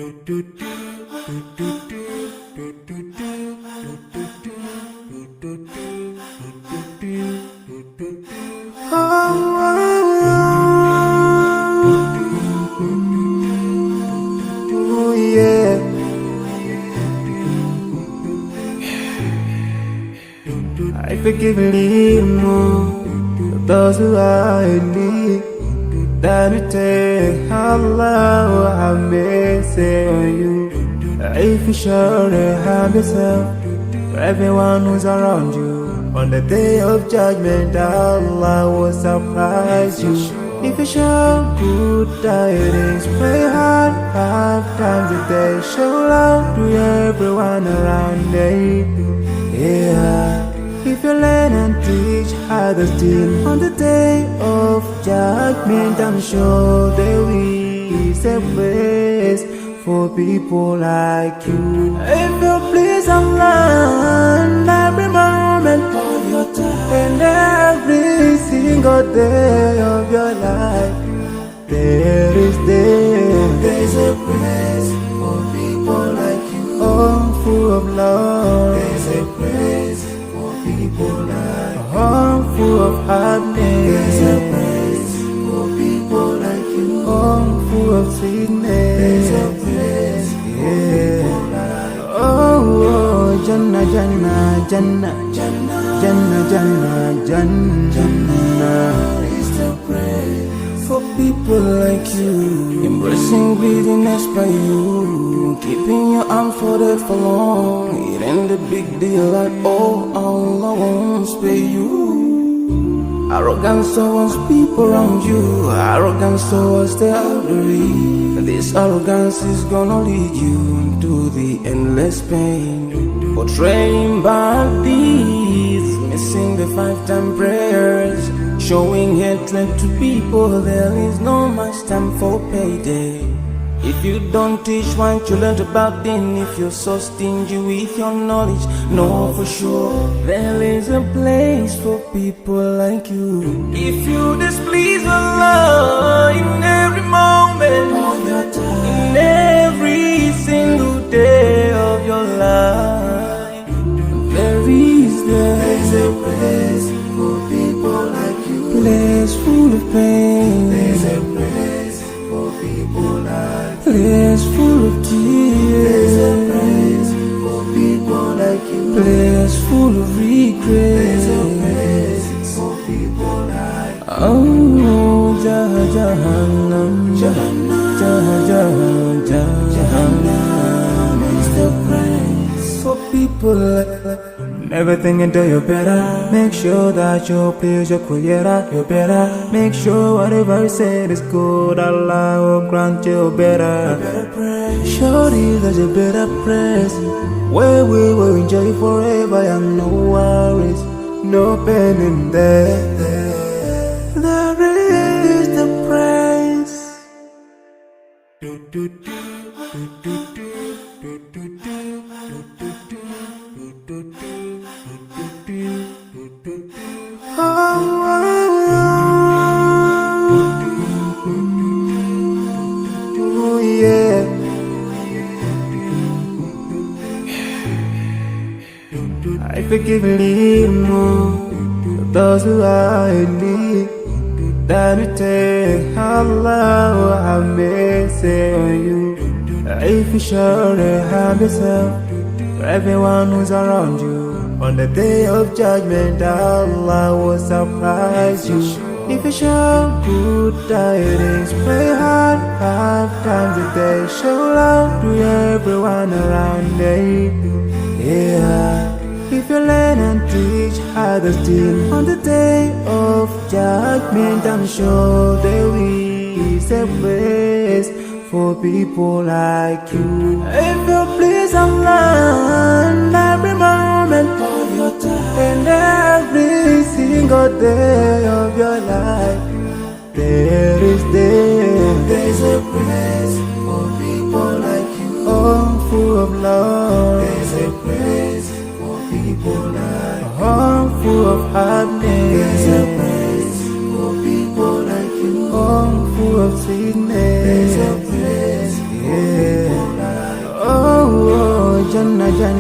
Oh yeah. I forgive a little more those who are in need. That you take Allah have mercy on you. If you sure have yourself for everyone who's around you. On the day of judgment, Allah will surprise you. If you show good tidings, pray hard 5 times a day. Show love to everyone around you. Yeah. If you learn and teach others still on the day of judgment, I'm sure there is a place for people like you. If you please Allah every moment of your time and every single day of your life, there's a place for people like you. Oh, full of love. There's a place for people like you. Oh, full of happiness. There's a place for people like you. Oh, full of sweetness. There's a place for people like you. Oh, Jannah, Jannah, Jannah, Jannah, Jannah, Jannah, Jannah is the praise for people like you. Embracing greediness by you, keeping your arms folded for long. It ain't a big deal like, oh, Allah won't spare you. Arrogance towards people around you, arrogance towards the elderly. This arrogance is gonna lead you to the endless pain. Portraying bad deeds, missing the 5-time prayers, showing hatred to people. There is no much time for payday. If you don't teach what you learned about then, if you're so stingy with your knowledge, know for sure there is a place for people like you. If you displease Allah in every moment of your time, in every single day of your life, there's a place for people like you. Place full of pain. There's a place for people like you. Place full of tears. There's a place for people like you. Place full of regret. There's a place for people like you. Oh, Jahannam, Jahannam, Jahannam is the place for people like you. Never think until you're better. Make sure that you please your creator. You're better. Make sure whatever you said is good. Allah will grant you better. Surely there's a better place where we will enjoy forever and no worries, no pain in there. There is the praise. Oh yeah. I forgive a little more those who are in need. That you take Allah have mercy on you. If you sure have yourself for everyone who's around you. On the day of judgment, Allah will surprise you. If you show good tidings, pray hard 5 times a day. Show love to everyone around you. Yeah. If you learn and teach others still on the day of judgment, I'm sure there is a place for people like you. If you please Allah every moment of your time and every single day of your life, there's a place for people like you. Oh, full of love. There's a place for people like you. Oh, full of happiness. There's a place for people like you. Oh, full of sweetness. There's a place for people like you. can